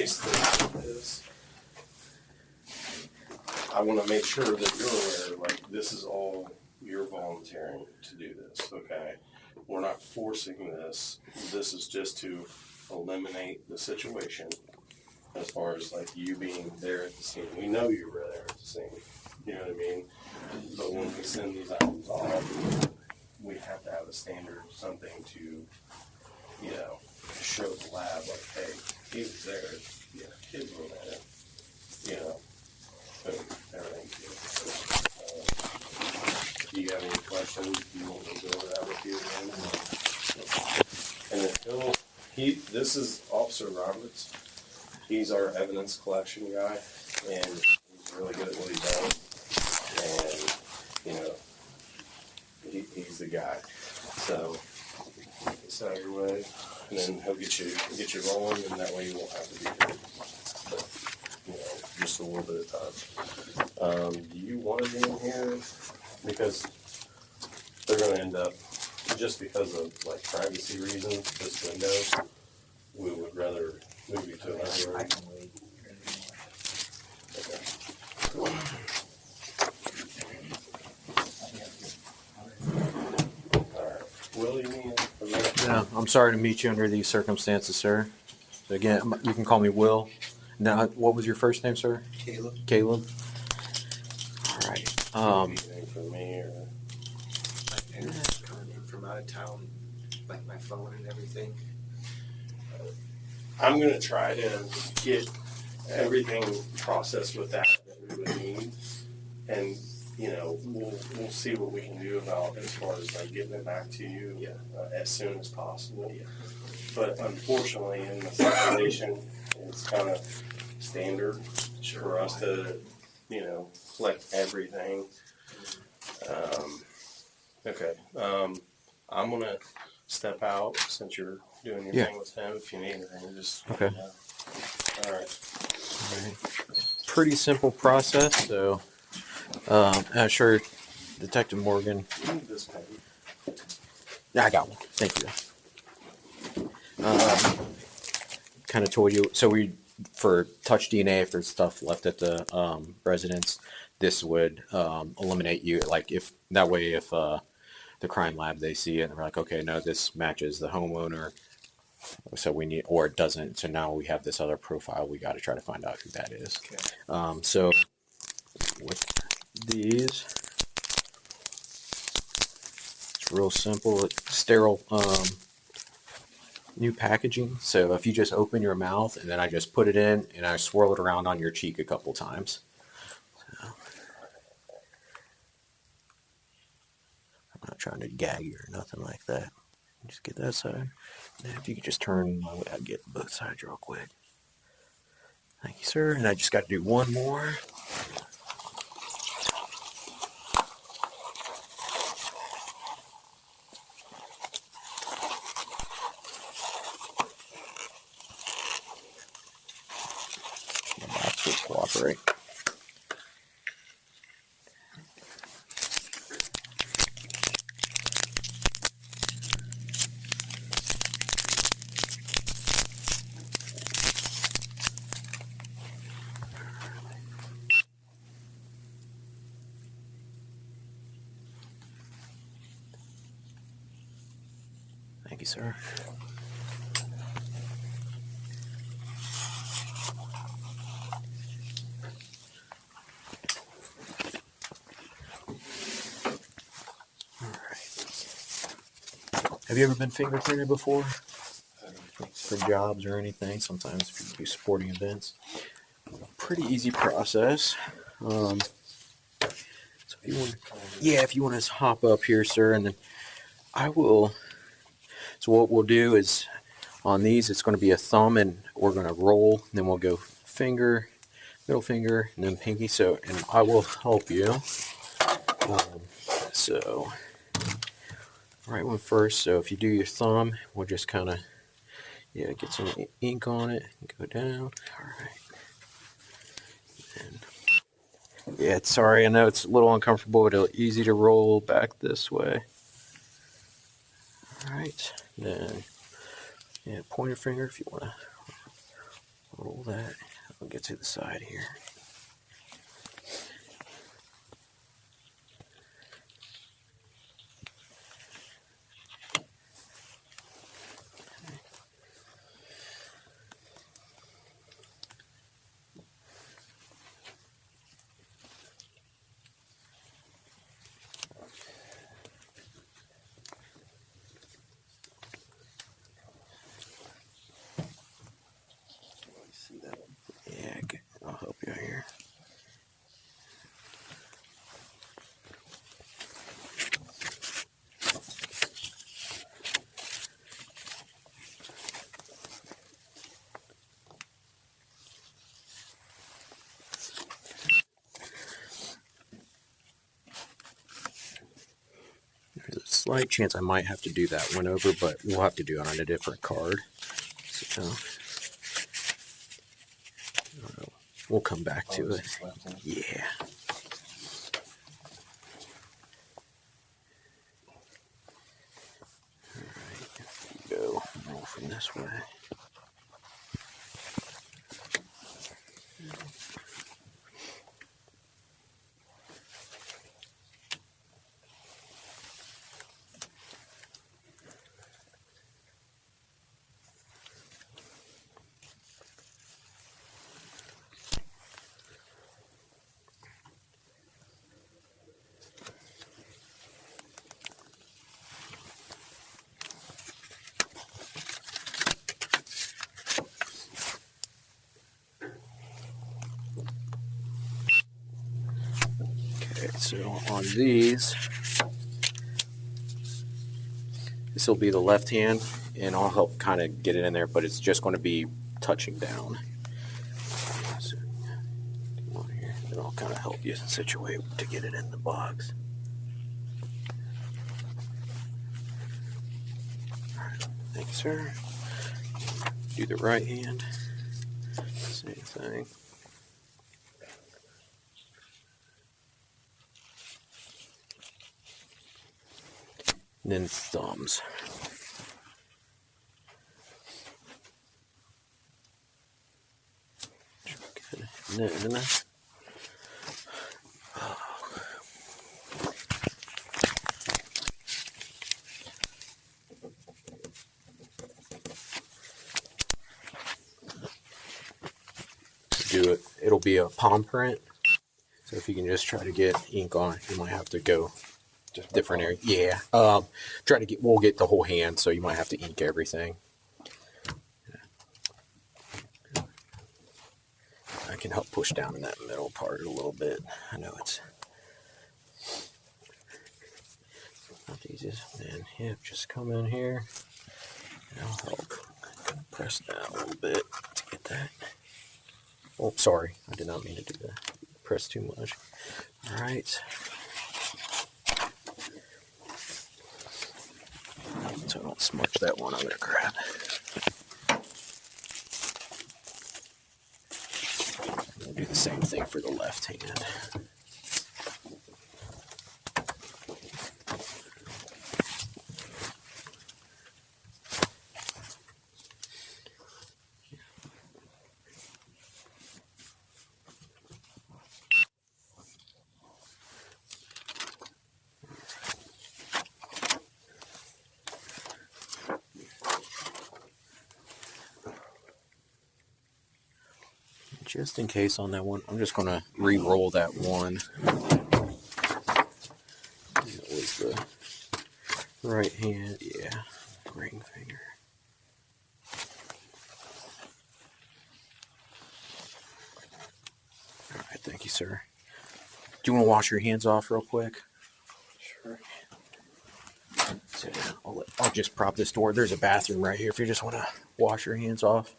basically is, I want to make sure that you're aware, like, this is all you're volunteering to do this, okay? We're not forcing this. This is just to eliminate the situation as far as, like, you being there at the scene. We know you were there at the scene, you know what I mean? But when we send these items off, we have to have a standard, something to, you know, show the lab, like, hey, he was there, yeah, kids were there, you know, but everything's good. Do you have any questions? Do you want me to go over that with you again? And then this is Officer Roberts. He's our evidence collection guy, and he's really good at what he does. And, you know, he's the guy. So, get out of your way, and then he'll get you rolling, and that way you won't have to be here. But, you know, just a little bit of time. Do you want to be in here? Because they're going to end up, just because of, like, privacy reasons, this window, we would rather move you to another room. I can wait. Okay. Alright. Will, you need a minute? Yeah, I'm sorry to meet you under these circumstances, sir. So again, you can call me Will. Now, what was your first name, sir? Caleb. Caleb. All right. Anything for me, or? My parents are coming in from out of town, like my phone and everything. I'm gonna try to get everything processed with that we would need, and you know we'll see what we can do about as far as like getting it back to you as soon as possible. Yeah. But unfortunately, in the situation, it's kind of standard for us to collect everything. Okay, I'm gonna step out since you're doing your thing with him. If you need anything, just Okay. All right. Pretty simple process. So, I'm sure Detective Morgan. This pen. Yeah, I got one. Thank you. Kind of told you. So for touch DNA, if there's stuff left at the residence, this would eliminate you. Like if that way, if the crime lab they see it and they're like, okay, no, this matches the homeowner, so we need, or it doesn't. So now we have this other profile. We got to try to find out who that is. Okay. So with these, it's real simple. It's sterile. New packaging. So if you just open your mouth and then I just put it in and I swirl it around on your cheek a couple times. So, I'm not trying to gag you or nothing like that. Just get that side. And if you could just turn my way, I'd get both sides real quick. Thank you, sir. And I just got to do one more. The box will cooperate. Thank you, sir. All right. Have you ever been fingerprinted before? For jobs or anything? Sometimes if you do sporting events. Pretty easy process. So if you want to hop up here, sir, and then I will. So what we'll do is on these, it's going to be a thumb, and we're going to roll. And then we'll go finger, middle finger, and then pinky. So, and I will help you. So, right one first. So if you do your thumb, we'll just kind of get some ink on it and go down. All right. And sorry, I know it's a little uncomfortable, but it's easy to roll back this way. All right, then pointer finger if you want to roll that. I'll get to the side here. See that one? Yeah, okay. I'll help you out here. There's a slight chance I might have to do that one over, but we'll have to do it on a different card. So we'll come back to it. Yeah. All right, go roll from this way. Okay, so on these, this will be the left hand, and I'll help kind of get it in there, but it's just going to be touching down. So, come on here, and I'll kind of help you situate to get it in the box. All right, thank you, sir. Do the right hand, same thing. And then thumbs. And then do it. It'll be a palm print. So if you can just try to get ink on it, you might have to go Just different area. Yeah. Try to get. We'll get the whole hand, so you might have to ink everything. I can help push down in that middle part a little bit. I know it's not the easiest. And yeah, just come in here, and I'll help press down a little bit to get that. Oh, sorry, I did not mean to do that. Press too much. All right. So I don't smudge that one. I'm going to grab. I'll do the same thing for the left hand. Just in case on that one, I'm just going to re-roll that one. That was the right hand, yeah, ring finger. All right, thank you, sir. Do you want to wash your hands off real quick? Sure. So I'll just prop this door. There's a bathroom right here if you just want to wash your hands off.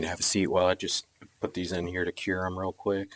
have a seat while I just put these in here to cure them real quick.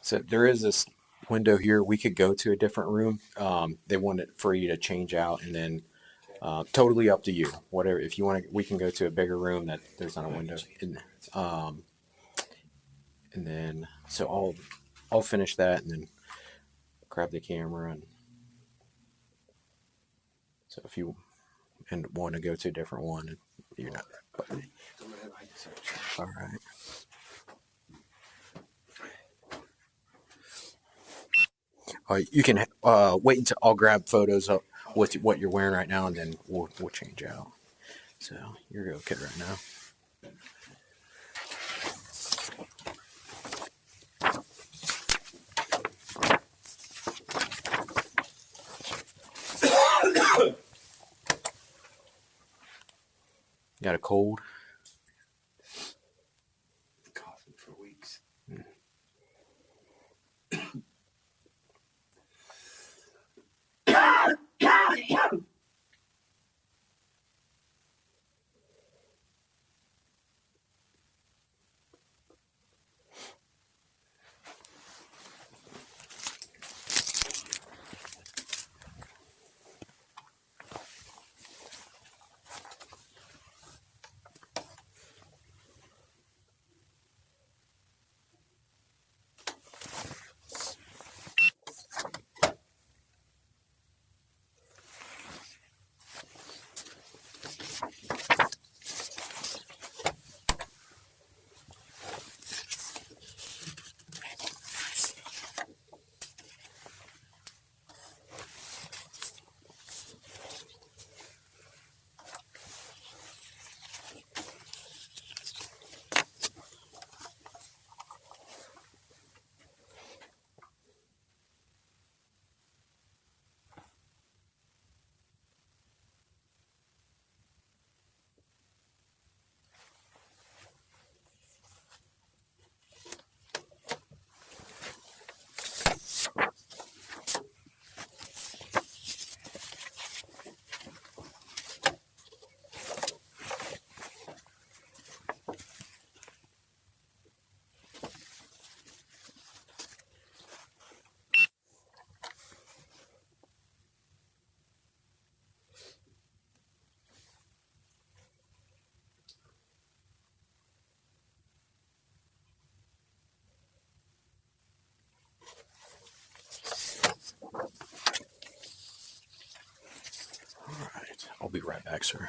So there is this window here. We could go to a different room. They want it for you to change out, and then totally up to you. Whatever. If you want to, we can go to a bigger room that there's not a window. And then so I'll finish that and then grab the camera. And so if you want to go to a different one, you're not. But, all right. You can wait until I'll grab photos of with what you're wearing right now, and then we'll change out. So you're okay right now. Got a cold? Coughing for weeks. All right. I'll be right back, sir.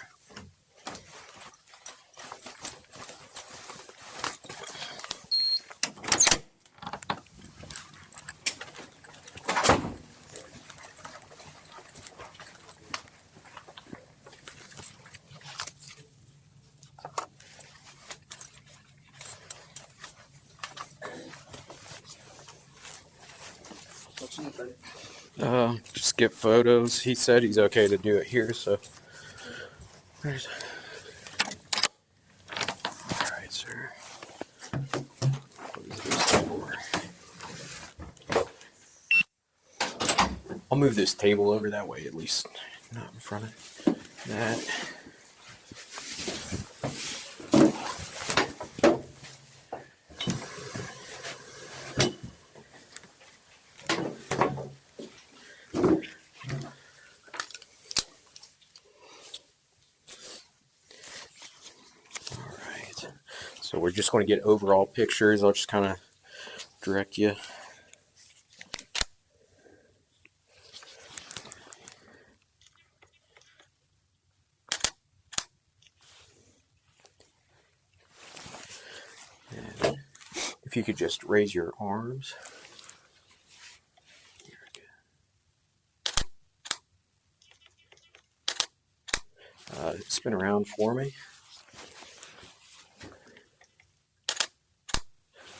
What's new, buddy? Just get photos. He said he's okay to do it here, so. All right, sir. What is this for? I'll move this table over that way, at least not in front of that. So we're just going to get overall pictures. I'll just kind of direct you. And if you could just raise your arms. Spin around for me.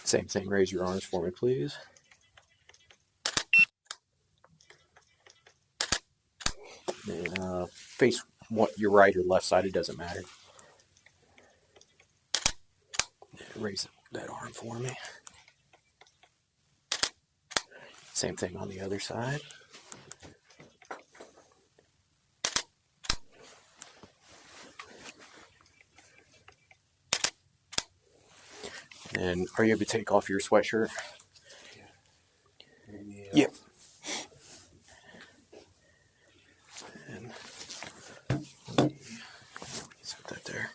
Same thing, raise your arms for me, please. And face your right or left side, it doesn't matter. Raise that arm for me. Same thing on the other side. And are you able to take off your sweatshirt? Yep. And set that there.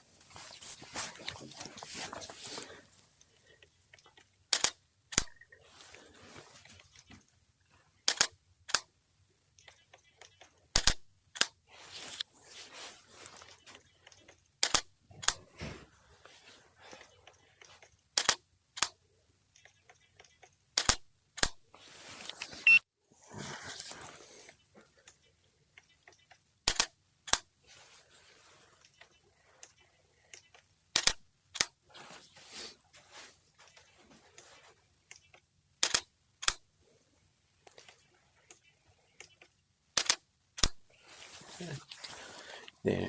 Yeah,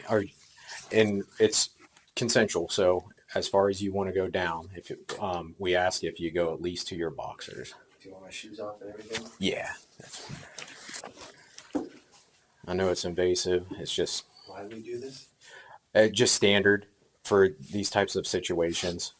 and it's consensual. So as far as you want to go down, if we ask if you go at least to your boxers. Do you want my shoes off and everything? Yeah, I know it's invasive. It's just Why do we do this? just standard for these types of situations.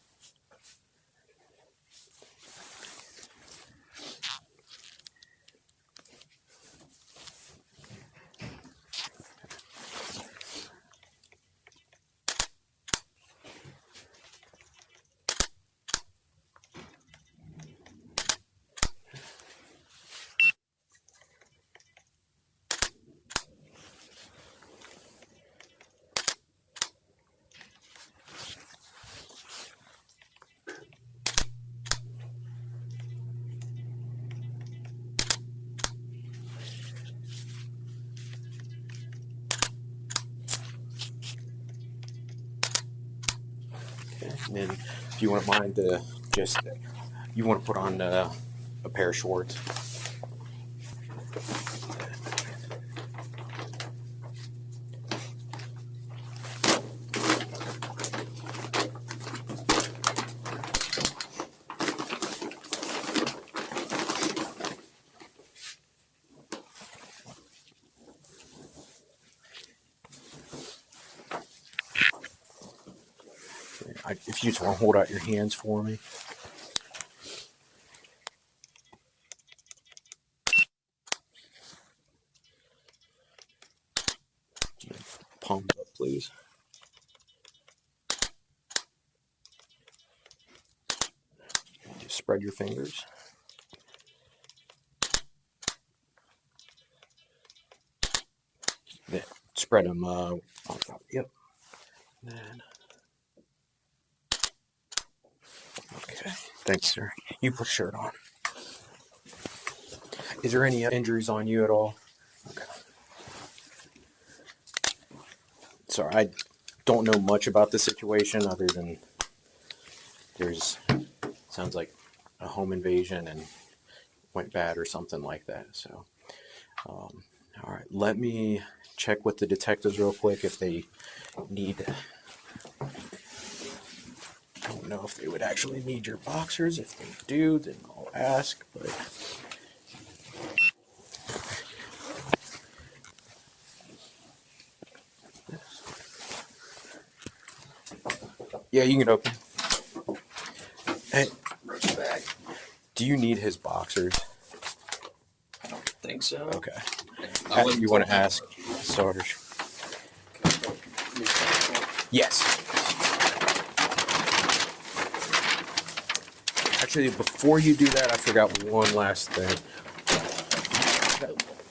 And then if you wouldn't mind you want to put on a pair of shorts. If you just want to hold out your hands for me. Palms up, please. Just spread your fingers. Then spread them on top. Yep. And then, okay. Thanks, sir. You put a shirt on. Is there any injuries on you at all? Okay. Sorry, I don't know much about the situation other than sounds like a home invasion and went bad or something like that. So, all right, let me check with the detectives real quick if they need. I don't know if they would actually need your boxers. If they do, then I'll ask. But yeah, you can open. Hey, do you need his boxers? I don't think so. Okay. I You want to ask Sarge? Yes. Actually, before you do that, I forgot one last thing.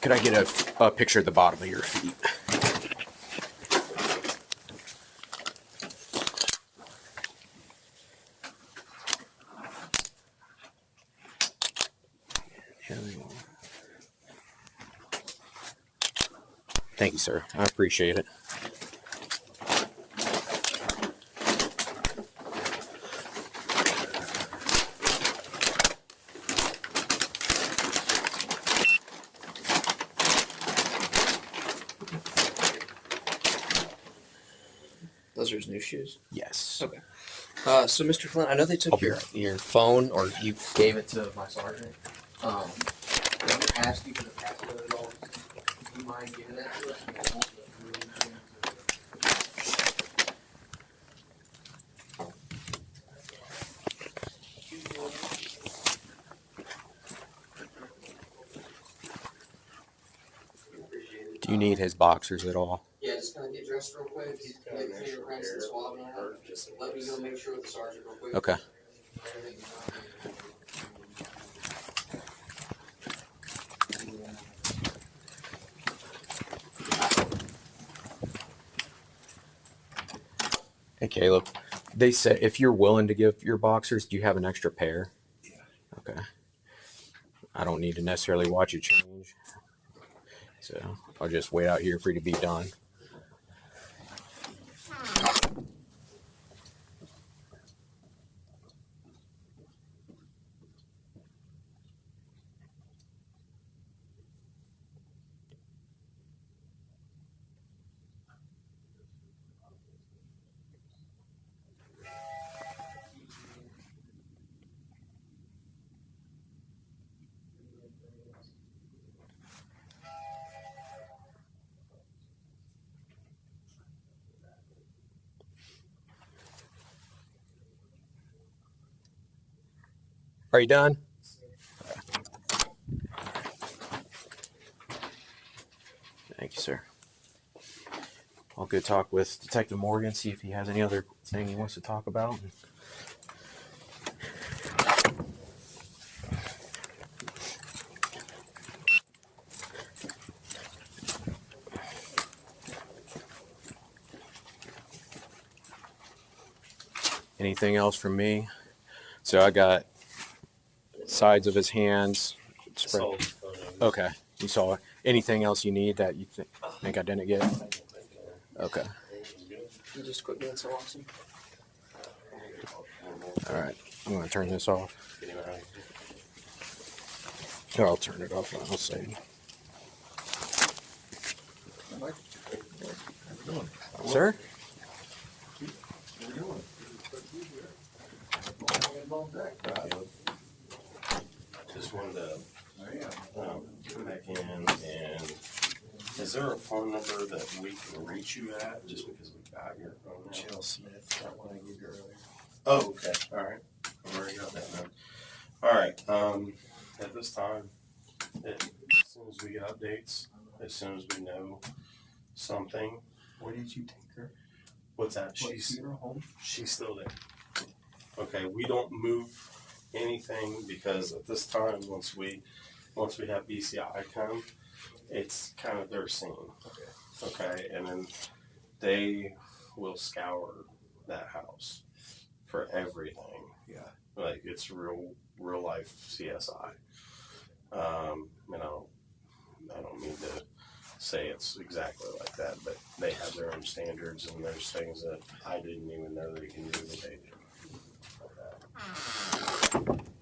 Could I get a picture of the bottom of your feet? Thank you, sir. I appreciate it. Those are his new shoes. Yes. Okay. So, Mr. Flynn, I know they I'll took be your, right. your phone, or you gave it to my sergeant. Let me ask you for the password at all. Do you mind giving that to us? Do you need his boxers at all? Yeah, just kind of get dressed real quick. Get fingerprints and swab and all that. Let me go make sure with the sergeant real quick. Okay. Hey, Caleb. They said if you're willing to give your boxers, do you have an extra pair? Yeah. Okay. I don't need to necessarily watch you change. So I'll just wait out here for you to be done. Are you done? Thank you, sir. I'll go talk with Detective Morgan, see if he has any other thing he wants to talk about. Anything else from me? So I got sides of his hands. Saw the photos. Okay, you saw it. Anything else you need that you think I didn't get? Okay. You just quit being so awesome. All right. I'm going to turn this off. Or I'll turn it off. I'll say. Sir? Just wanted to come back in and is there a phone number that we can reach you at just because we got your phone now? Jill Smith, that one I gave you earlier. Oh, okay. All right. I've already got that now. All right. At this time, as soon as we get updates, as soon as we know something. Where did you take her? What's that? She's still there. Okay. We don't move anything because at this time, once we have BCI come, it's kind of their scene. Okay. And then they will scour that house for everything. Yeah. Like it's real life CSI. I don't mean to say it's exactly like that, but they have their own standards and there's things that I didn't even know they can do that they do. Like that.